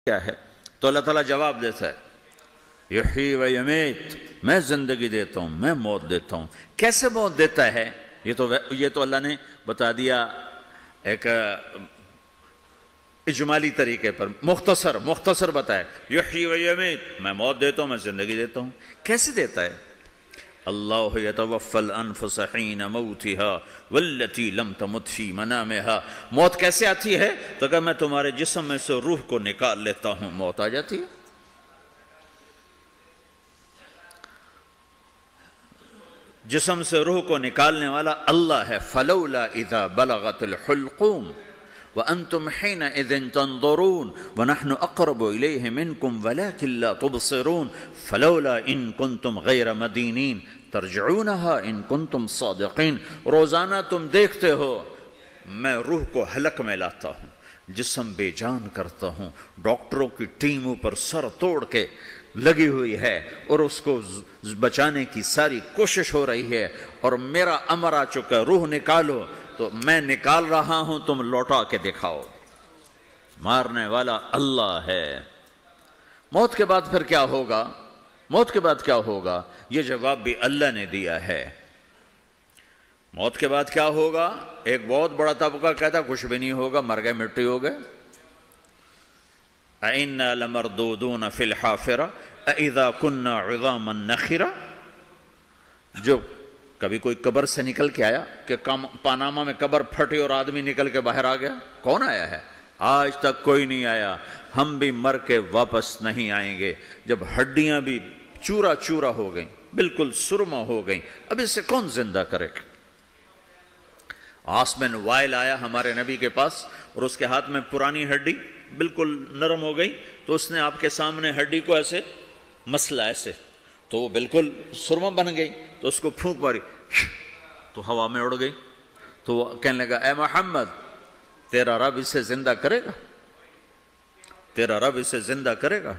کیا ہے؟ تو اللہ تعالیٰ جواب دیتا ہے یحیی و یمیت، میں زندگی دیتا ہوں، میں موت دیتا ہوں۔ کیسے موت دیتا ہے؟ یہ تو اللہ نے بتا دیا ایک اجمالی طریقے پر، مختصر بتایا یحیی و یمیت، میں موت دیتا ہوں، میں زندگی دیتا ہوں۔ کیسے دیتا ہے؟ اللہ یتوفی الانفس حین موتها والتی لم تمت فی منامها۔ موت کیسے آتی ہے؟ تو کہ میں تمہارے جسم میں سے روح کو نکال لیتا ہوں، موت آ جاتی ہے۔ جسم سے روح کو نکالنے والا اللہ ہے۔ فلولا اذا بلغت الحلقوم وانتم حينئذ تنظرون ونحن اقرب اليه منكم ولكن لا تبصرون فلولا ان كنتم غير مدينين ترجعونها ان كنتم صادقين۔ روزانہ تم دیکھتے ہو میں روح کو حلق میں لاتا ہوں، جسم بے جان کرتا ہوں، ڈاکٹروں کی ٹیم اوپر سر توڑ کے لگی ہوئی ہے اور اس کو بچانے کی ساری کوشش ہو رہی ہے، اور میرا امر آ چکا، روح نکالو، تو میں نکال رہا ہوں، تم لوٹا کے دکھاؤ۔ مارنے والا اللہ ہے۔ موت کے بعد پھر کیا ہوگا؟ موت کے بعد کیا ہوگا؟ یہ جواب بھی اللہ نے دیا ہے۔ موت کے بعد کیا ہوگا؟ ایک بہت بڑا طبقہ کہتا کچھ بھی نہیں ہوگا، مر گئے، مٹی ہو گئے۔ اَإِنَّا لَمَرْدُودُونَ فِي الْحَافِرَةِ اَإِذَا كُنَّا عِظَامًا نَخِرَةً۔ جو کبھی کوئی قبر سے نکل کے آیا کہ پاناما میں قبر پھٹی اور آدمی نکل کے باہر آ گیا؟ کون آیا ہے؟ آج تک کوئی نہیں آیا۔ ہم بھی مر کے واپس نہیں آئیں گے۔ جب ہڈیاں بھی چورا چورا ہو گئیں، بالکل سرما ہو گئیں، اب اسے کون زندہ کرے؟ عاص بن وائل آیا ہمارے نبی کے پاس اور اس کے ہاتھ میں پرانی ہڈی بالکل نرم ہو گئی، تو اس نے آپ کے سامنے ہڈی کو ایسے مسلا، ایسے، تو وہ بالکل سرما بن گئی، تو اس کو پھونک ماری تو ہوا میں اڑ گئی۔ تو وہ کہنے لگا اے محمد، تیرا رب اسے زندہ کرے گا؟ تیرا رب اسے زندہ کرے گا؟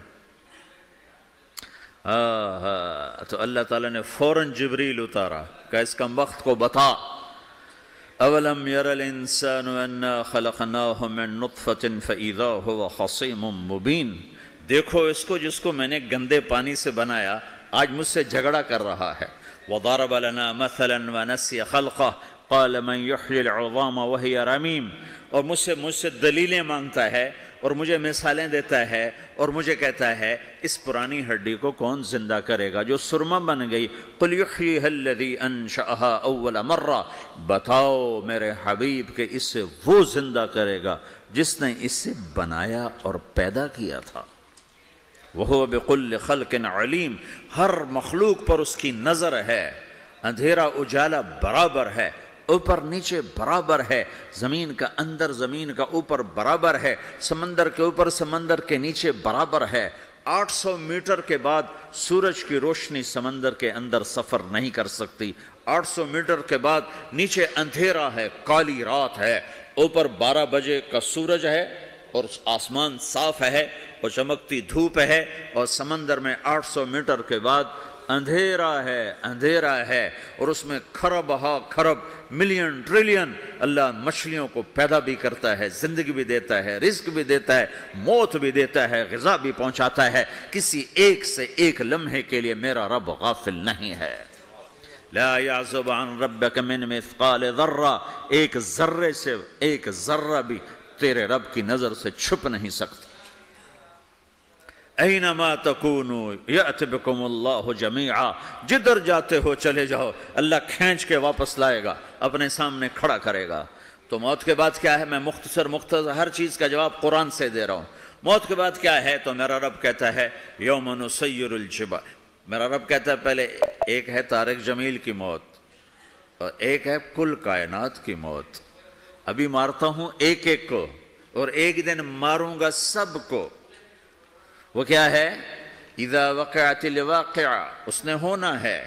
تو اللہ تعالیٰ نے فوراً جبریل اتارا کہ اس کا وقت کو بتا۔ اولم یر الانسان انا خلقناہ من نطفۃ فاذا هو خصیم مبین۔ دیکھو اس کو جس کو میں نے گندے پانی سے بنایا، آج مجھ سے جھگڑا کر رہا ہے۔ وضرب لنا مثلا ونسی خلقہ قال من یحیی العظام وہی رمیم۔ اور مجھ سے دلیلیں مانگتا ہے اور مجھے مثالیں دیتا ہے اور مجھے کہتا ہے اس پرانی ہڈی کو کون زندہ کرے گا جو سرما بن گئی؟ قل یحییھا الذی انشأھا اول مرہ۔ بتاؤ میرے حبیب کہ اسے وہ زندہ کرے گا جس نے اسے بنایا اور پیدا کیا تھا۔ وَهُوَ بِكُلِّ خَلْقٍ عَلِيمٍ۔ ہر مخلوق پر اس کی نظر ہے۔ اندھیرا اجالا برابر ہے، اوپر نیچے برابر ہے، زمین کا اندر زمین کا اوپر برابر ہے، سمندر کے اوپر سمندر کے نیچے برابر ہے۔ 800 میٹر کے بعد سورج کی روشنی سمندر کے اندر سفر نہیں کر سکتی۔ 800 میٹر کے بعد نیچے اندھیرا ہے، کالی رات ہے، اوپر 12 بجے کا سورج ہے اور آسمان صاف ہے اور چمکتی دھوپ ہے، اور سمندر میں 800 میٹر کے بعد اندھیرا ہے اور اس میں کھرب ہا کھرب ملین ٹریلین اللہ مچھلیوں کو پیدا بھی کرتا ہے، زندگی بھی دیتا ہے، رزق بھی دیتا ہے، موت بھی دیتا ہے، غذا بھی پہنچاتا ہے۔ کسی ایک سے ایک لمحے کے لیے میرا رب غافل نہیں ہے۔ لا يعزب عن ربك من مثقال ذرہ، ایک ذرے سے ایک ذرہ بھی تیرے رب کی نظر سے چھپ نہیں سکتا۔ اینما تکونوا یأت بکم اللہ جمیعا۔ جدھر جاتے ہو چلے جاؤ، اللہ کھینچ کے واپس لائے گا، اپنے سامنے کھڑا کرے گا۔ تو موت کے بعد کیا ہے؟ میں مختصر ہر چیز کا جواب قرآن سے دے رہا ہوں۔ موت کے بعد کیا ہے؟ تو میرا رب کہتا ہے یوم نسیر الجبال۔ میرا رب کہتا ہے پہلے ایک ہے طارق جمیل کی موت اور ایک ہے کل کائنات کی موت۔ ابھی مارتا ہوں ایک ایک کو اور ایک دن ماروں گا سب کو۔ وہ کیا ہے؟ اذا وقعت الواقعہ، اس نے ہونا ہے۔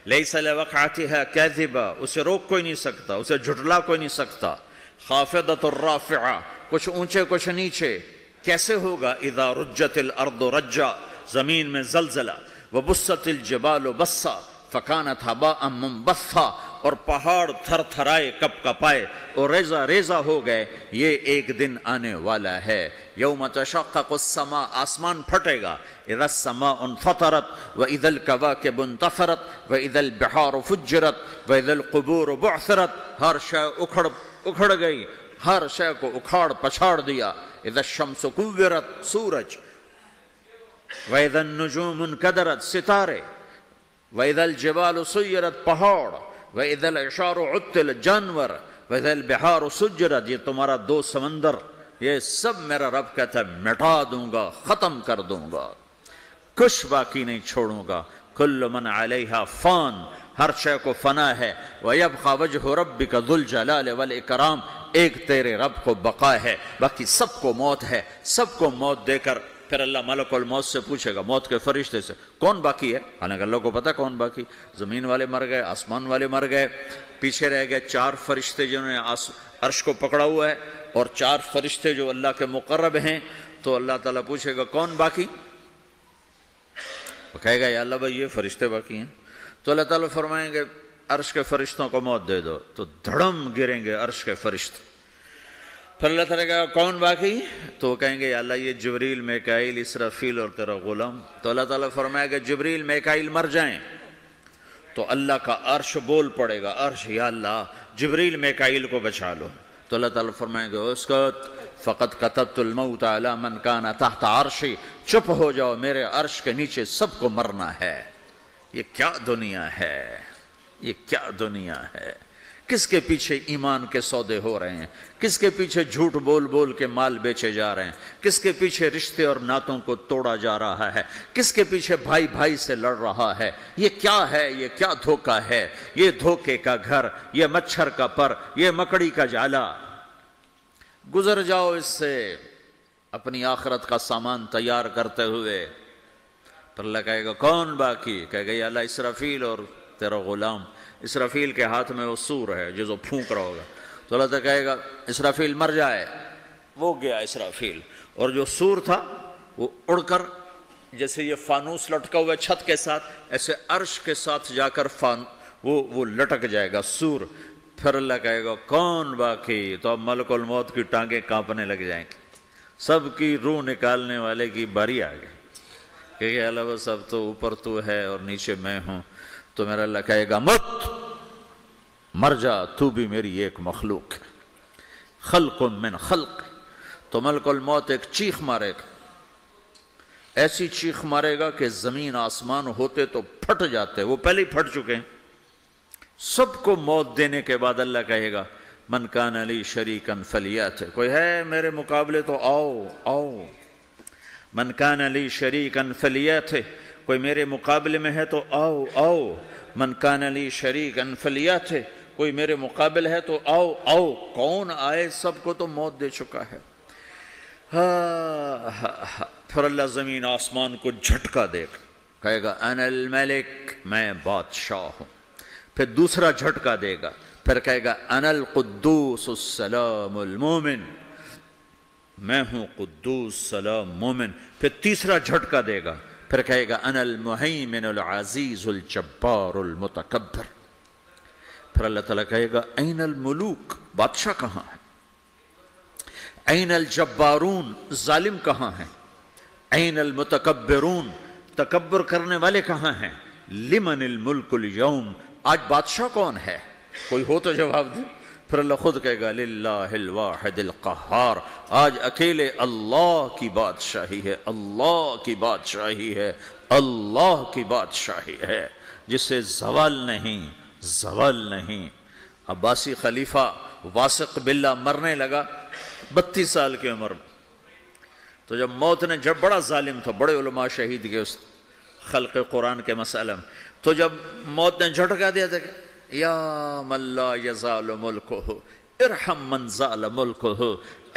لیس لوقعتها کاذبہ، اسے روک کوئی نہیں سکتا، اسے جھٹلا کوئی نہیں سکتا۔ خافضۃ الرافعہ، کچھ اونچے کچھ نیچے۔ کیسے ہوگا؟ اذا رجت الارض رجا، زمین میں زلزلہ۔ وبست الجبال بسا فکانت ہباء منبثا، اور پہاڑ تھر تھرائے کپ کپائے اور ریزہ ریزہ ہو گئے، یہ ایک دن آنے والا ہے۔ یوم تشقق السماء، آسمان پھٹے گا، اذا السماء انفطرت واذا الكواكب انتثرت واذا البحار فجرت واذا القبور بعثرت، ہر شے اکھڑ گئی، ہر شے کو اکھاڑ پچھاڑ دیا۔ اذا الشمس کورت، سورج، واذا النجوم انکدرت، ستارے، وَإِذَا الْجِبَالُ سُيِّرَتْ، پہاڑ، وَإِذَا الْعِشَارُ عُطِّلَتْ، جانور، وَإِذَا الْبِحَارُ سُجِّرَتْ، یہ تمہارا دو سمندر، یہ سب میرا رب کہتا ہے مٹا دوں گا، ختم کر دوں گا، کچھ باقی نہیں چھوڑوں گا۔ كُلُّ مَنْ عَلَيْهَا فان، ہر شے کو فنا ہے۔ وَيَبْقَى وَجْهُ رَبِّكَ ذُو الْجَلَالِ وَالْإِكْرَامِ، ایک تیرے رب کو بقا ہے، باقی سب کو موت ہے۔ سب کو موت دے کر پھر اللہ ملک الموت سے پوچھے گا، موت کے فرشتے سے، کون باقی ہے؟ حالانکہ اللہ کو پتہ کون باقی، زمین والے مر گئے، آسمان والے مر گئے، پیچھے رہ گئے 4 فرشتے جنہوں نے عرش کو پکڑا ہوا ہے، اور 4 فرشتے جو اللہ کے مقرب ہیں۔ تو اللہ تعالیٰ پوچھے گا کون باقی؟ وہ کہے گا یا اللہ بھائی یہ فرشتے باقی ہیں۔ تو اللہ تعالیٰ فرمائیں گے عرش کے فرشتوں کو موت دے دو، تو دھڑم گریں گے عرش کے فرشتے۔ پھر اللہ تعالیٰ کہا کون باقی؟ تو وہ کہیں گے یا اللہ یہ جبریل، میکائیل، اسرافیل اور تیرا غلام۔ تو اللہ تعالیٰ فرمائے گا جبریل، میکائیل مر جائیں تو اللہ کا عرش بول پڑے گا، عرش یا اللہ جبریل میکائیل کو بچا لو۔ تو اللہ تعالیٰ فرمائیں گے اسکت فقد کتبت الموت علی من کان تحت عرشی، چپ ہو جاؤ، میرے عرش کے نیچے سب کو مرنا ہے۔ یہ کیا دنیا ہے، یہ کیا دنیا ہے؟ کس کے پیچھے ایمان کے سودے ہو رہے ہیں؟ کس کے پیچھے جھوٹ بول بول کے مال بیچے جا رہے ہیں؟ کس کے پیچھے رشتے اور ناتوں کو توڑا جا رہا ہے؟ کس کے پیچھے بھائی بھائی سے لڑ رہا ہے؟ یہ کیا ہے؟ یہ کیا دھوکہ ہے؟ یہ دھوکے کا گھر، یہ مچھر کا پر، یہ مکڑی کا جالا۔ گزر جاؤ اس سے اپنی آخرت کا سامان تیار کرتے ہوئے۔ پر اللہ کہے گا کون باقی؟ کہے گا یا اللہ اسرافیل اور تیرا غلام۔ اسرافیل کے ہاتھ میں وہ سور ہے جو پھونک رہا ہوگا۔ تو اللہ تعالیٰ کہے گا اسرافیل مر جائے، وہ گیا اسرافیل، اور جو سور تھا وہ اڑ کر جیسے یہ فانوس لٹکا ہوا چھت کے ساتھ، ایسے عرش کے ساتھ جا کر وہ لٹک جائے گا سور۔ پھر اللہ کہے گا کون باقی؟ تو اب ملک الموت کی ٹانگیں کانپنے لگ جائیں گی، سب کی روح نکالنے والے کی باری آ گئی کہ اللہ بس اب تو اوپر تو ہے اور نیچے میں ہوں۔ تو میرا اللہ کہے گا مت، مر جا، تو بھی میری ایک مخلوق ہے، خلق من خلق۔ تو ملک الموت ایک چیخ مارے گا، ایسی چیخ مارے گا کہ زمین آسمان ہوتے تو پھٹ جاتے، وہ پہلے ہی پھٹ چکے ہیں۔ سب کو موت دینے کے بعد اللہ کہے گا من کان لی شریکا فلیات، کوئی ہے میرے مقابلے تو آؤ آؤ۔ من کان لی شریکا فلیات، کوئی میرے مقابلے میں ہے تو آؤ آؤ۔ من کان لی شریکا فلیات، کوئی میرے مقابل ہے تو آؤ آؤ۔ کون آئے؟ سب کو تو موت دے چکا ہے۔ پھر اللہ زمین آسمان کو جھٹکا دے گا، کہے گا انا الملک، میں بادشاہ ہوں۔ پھر دوسرا جھٹکا دے گا، پھر کہے گا انا القدوس السلام المومن، میں ہوں قدوس سلام مومن۔ پھر تیسرا جھٹکا دے گا، پھر کہے گا انا المہیمن العزیز الجبار المتکبر۔ پھر اللہ تعالیٰ کہے گا این الملوک، بادشاہ کہاں ہے؟ این الجبارون، ظالم کہاں ہیں؟ این المتکبرون، تکبر کرنے والے کہاں ہیں؟ لمن الملک اليوم، آج بادشاہ کون ہے؟ کوئی ہو تو جواب دے۔ پھر اللہ خود کہے گا للہ الواحد القہار، آج اکیلے اللہ کی بادشاہی ہے، اللہ کی بادشاہی ہے، اللہ کی بادشاہی ہے، جسے زوال نہیں، زوال نہیں۔ عباسی خلیفہ واثق باللہ مرنے لگا 32 سال کی عمر میں۔ تو جب موت نے، جب بڑا ظالم تھا، بڑے علماء شہید گئے اس خلق قرآن کے مسئلہ میں، تو جب موت نے جھٹکا دیا تھا کہ یا من لا یزال ملکہ ارحم من زال ملکہ،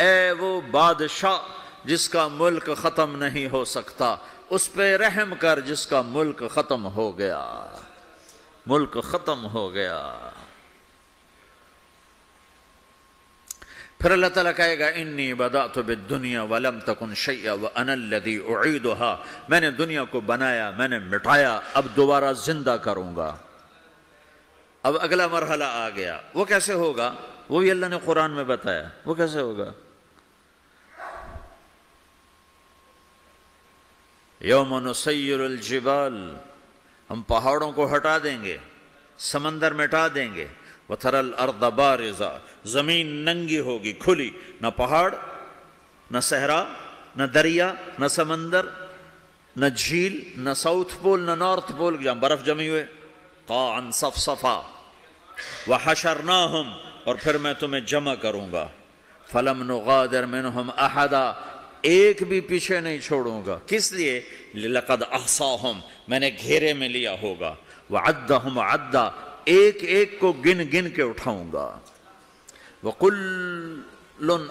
اے وہ بادشاہ جس کا ملک ختم نہیں ہو سکتا، اس پہ رحم کر جس کا ملک ختم ہو گیا، ملک ختم ہو گیا۔ پھر اللہ تعالیٰ کہے گا انی بدأت بالدنیا ولم تکن شیئا وانا الذی اعیدها، میں نے دنیا کو بنایا، میں نے مٹایا، اب دوبارہ زندہ کروں گا۔ اب اگلا مرحلہ آ گیا، وہ کیسے ہوگا؟ وہ بھی اللہ نے قرآن میں بتایا، وہ کیسے ہوگا؟ یوم نسیر الجبال، ہم پہاڑوں کو ہٹا دیں گے، سمندر مٹا دیں گے، وتری الارض بارزا، زمین ننگی ہوگی، کھلی، نہ پہاڑ، نہ صحرا، نہ دریا، نہ سمندر، نہ جھیل، نہ ساؤتھ پول، نہ نارتھ پول جہاں برف جمی ہوئے، قاعا صفصفا، وحشرناہم، اور پھر میں تمہیں جمع کروں گا، فلم نغادر منہم احدا، ایک بھی پیچھے نہیں چھوڑوں گا، کس لیے؟ لقد احصاہم، میں نے گھیرے میں لیا ہوگا، وعدہم عدا، ایک ایک کو گن گن کے اٹھاؤں گا، وَكُلٌّ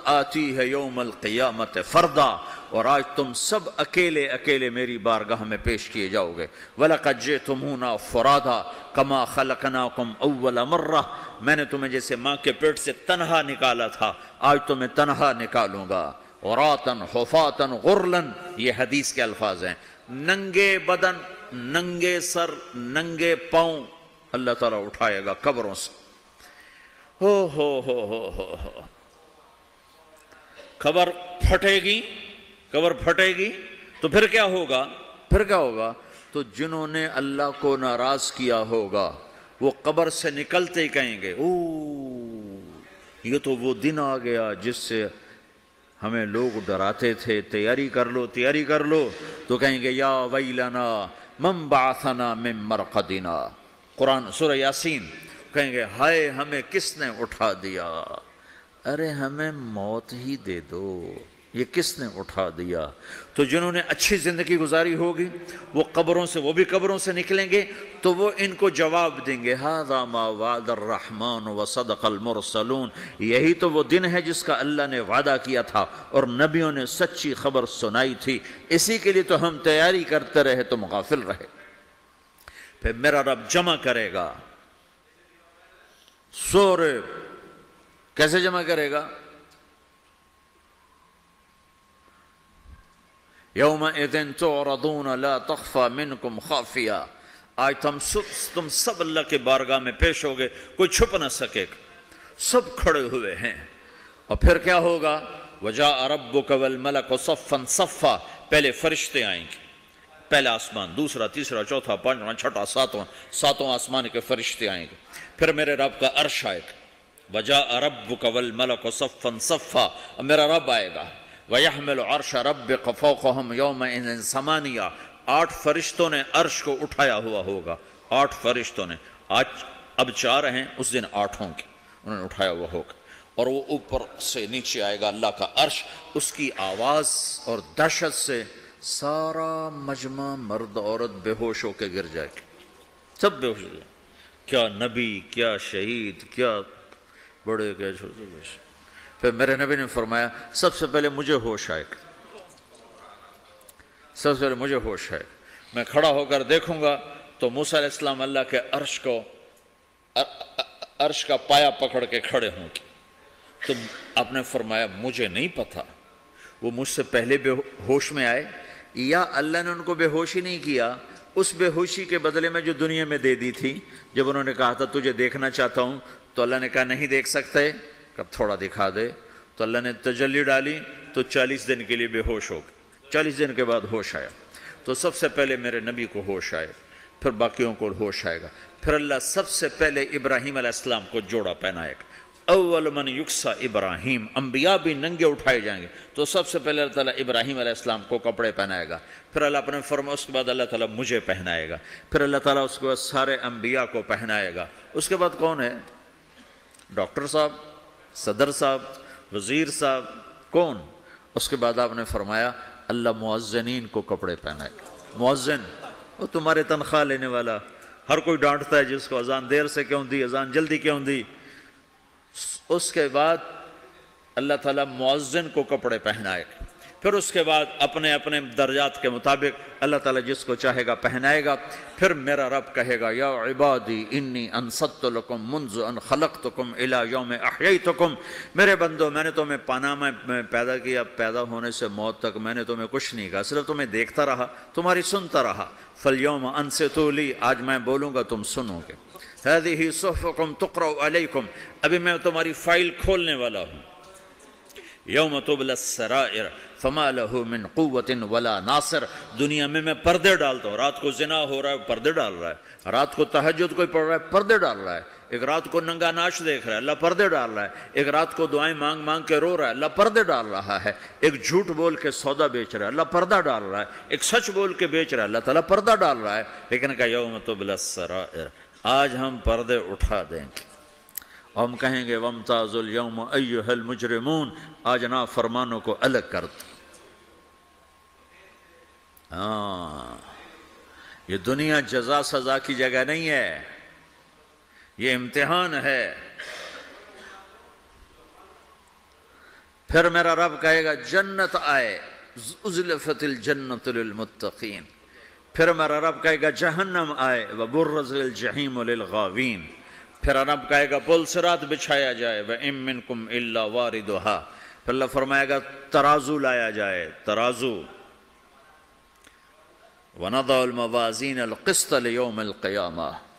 آتِيهَ يَوْمَ الْقِيَامَةِ فَرْدًا، اور آج تم سب اکیلے اکیلے میری بارگاہ میں پیش کیے جاؤ گے، وَلَقَدْ جِئْتُمُونَا فُرَادًا كَمَا خَلَقْنَاكُمْ أَوَّلَ مَرَّةٍ، میں نے تمہیں جیسے ماں کے پیٹ سے تنہا نکالا تھا، آج تمہیں تنہا نکالوں گا، عُرَاةً حُفَاةً غُرْلًا، یہ حدیث کے الفاظ ہیں، ننگے بدن، ننگے سر، ننگے پاؤں اللہ تعالیٰ اٹھائے گا قبروں سے، ہو قبر پھٹے گی، قبر پھٹے گی تو پھر کیا ہوگا؟ پھر کیا ہوگا؟ تو جنہوں نے اللہ کو ناراض کیا ہوگا وہ قبر سے نکلتے ہی کہیں گے یہ تو وہ دن آ گیا جس سے ہمیں لوگ ڈراتے تھے، تیاری کر لو تیاری کر لو، تو کہیں گے یا ویلنا من بعثنا من مرقدنا، قرآن سورہ یاسین، کہیں گے ہائے ہمیں کس نے اٹھا دیا، ارے ہمیں موت ہی دے دو، یہ کس نے اٹھا دیا؟ تو جنہوں نے اچھی زندگی گزاری ہوگی وہ قبروں سے، وہ بھی قبروں سے نکلیں گے تو وہ ان کو جواب دیں گے ھذا ما وعد الرحمن وصدق المرسلون، یہی تو وہ دن ہے جس کا اللہ نے وعدہ کیا تھا اور نبیوں نے سچی خبر سنائی تھی، اسی کے لیے تو ہم تیاری کرتے رہے، تم غافل رہے۔ پھر میرا رب جمع کرے گا، سورے کیسے جمع کرے گا؟ یومئذ تعرضون لا تخفى منکم خافیہ، آج تم سب اللہ کے بارگاہ میں پیش ہوگے، کوئی چھپ نہ سکے گا، سب کھڑے ہوئے ہیں، اور پھر کیا ہوگا؟ وجاء ربک والملک صفا صفا، پہلے فرشتے آئیں گے، پہلا آسمان، دوسرا، تیسرا، چوتھا، پانچواں، چھٹا، ساتواں آسمان کے فرشتے آئیں گے، پھر میرے رب کا عرش آئے گا، وجاء ربک والملک صفا صفا، اب میرا رب آئے گا، وَيَحْمِلُ عَرْشَ رَبِّكَ فَوْقَهُمْ يَوْمَئِذٍ ثَمَانِيَةٌ، 8 فرشتوں نے عرش کو اٹھایا ہوا ہوگا، 8 فرشتوں نے، آج اب 4 ہیں، اس دن 8 ہوں گے، انہوں نے اٹھایا ہوا ہوگا، اور وہ اوپر سے نیچے آئے گا اللہ کا عرش، اس کی آواز اور دہشت سے سارا مجمع مرد عورت بے ہوش ہو کے گر جائے گا، سب بے ہوش ہو جائے، کیا نبی، کیا شہید، کیا بڑے، کیا چھوٹے، پھر میرے نبی نے فرمایا سب سے پہلے مجھے ہوش آئے گا، سب سے پہلے مجھے ہوش آئے گا، میں کھڑا ہو کر دیکھوں گا تو موسیٰ علیہ السلام اللہ کے عرش کا پایا پکڑ کے کھڑے ہوں گے، تو آپ نے فرمایا مجھے نہیں پتا وہ مجھ سے پہلے بے ہوش میں آئے یا اللہ نے ان کو بے ہوشی نہیں کیا، اس بے ہوشی کے بدلے میں جو دنیا میں دے دی تھی، جب انہوں نے کہا تھا تجھے دیکھنا چاہتا ہوں تو اللہ نے کہا نہیں دیکھ سکتے، کب تھوڑا دکھا دے، تو اللہ نے تجلی ڈالی تو 40 دن کے لیے بے ہوش ہو گئے، 40 دن کے بعد ہوش آیا، تو سب سے پہلے میرے نبی کو ہوش آئے، پھر باقیوں کو ہوش آئے گا، پھر اللہ سب سے پہلے ابراہیم علیہ السلام کو جوڑا پہنائے گا، اول من یکسا ابراہیم، انبیاء بھی ننگے اٹھائے جائیں گے، تو سب سے پہلے اللہ تعالیٰ ابراہیم علیہ السلام کو کپڑے پہنائے گا، پھر اللہ اپنے فرمایا اس کے بعد اللہ تعالیٰ مجھے پہنائے گا، پھر اللہ تعالیٰ اس کے بعد سارے انبیاء کو پہنائے گا، اس کے بعد کون ہے؟ ڈاکٹر صاحب، صدر صاحب، وزیر صاحب، کون؟ اس کے بعد آپ نے فرمایا اللہ مؤذنین کو کپڑے پہنائے گا، مؤذن وہ تمہارے تنخواہ لینے والا، ہر کوئی ڈانٹتا ہے جس کو اذان دیر سے کیوں دی، اذان جلدی کیوں دی، اس کے بعد اللہ تعالیٰ مؤذن کو کپڑے پہنائے گا، پھر اس کے بعد اپنے اپنے درجات کے مطابق اللہ تعالیٰ جس کو چاہے گا پہنائے گا، پھر میرا رب کہے گا یا عبادی انی انصت لکم منذ ان خلقتکم الی یوم احییتکم، میرے بندو میں نے تمہیں پاناما میں پیدا کیا، پیدا ہونے سے موت تک میں نے تمہیں کچھ نہیں کہا، صرف تمہیں دیکھتا رہا، تمہاری سنتا رہا، فالیوم انصتوا لی، آج میں بولوں گا تم سنو گے، هذه صحفكم تقرأ علیکم، ابھی میں تمہاری فائل کھولنے والا ہوں. یوم تبلی السرائر فما له من قوت ولا ناصر. دنیا میں پردے ڈالتا ہوں. رات کو زنا ہو رہا ہے، پردے ڈال رہا ہے. رات کو تہجد کوئی پڑھ رہا ہے، پردے ڈال رہا ہے. ایک رات کو ننگا ناچ دیکھ رہا ہے، اللہ پردے ڈال رہا ہے. ایک رات کو دعائیں مانگ مانگ کے رو رہا ہے، اللہ پردے ڈال رہا ہے. ایک جھوٹ بول کے سودا بیچ رہا ہے، اللہ پردہ ڈال رہا ہے. ایک سچ بول کے بیچ رہا ہے، اللہ تعالیٰ پردہ ڈال رہا ہے. لیکن کہ یوم تبلی السرائر، آج ہم پردے اٹھا دیں گے. ہم کہیں گے وامتازوا اليوم ایھا المجرمون، آج نافرمانوں کو الگ کر دو. یہ دنیا جزا سزا کی جگہ نہیں ہے، یہ امتحان ہے. پھر میرا رب کہے گا جنت آئے، ازلفت الجنت للمتقین. پھر میرا رب کہے گا جہنم آئے، وبرزت الجحیم للغاوین. پھر رب کہے گا پل صراط بچھایا جائے، وَإِن مِّنكُمْ إِلَّا وَارِدُهَا. پھر اللہ فرمائے گا ترازو لایا جائے، ترازو. وَنَضَعُ الْمَوَازِينَ الْقِسْطَ لِيَوْمِ الْقِيَامَةِ.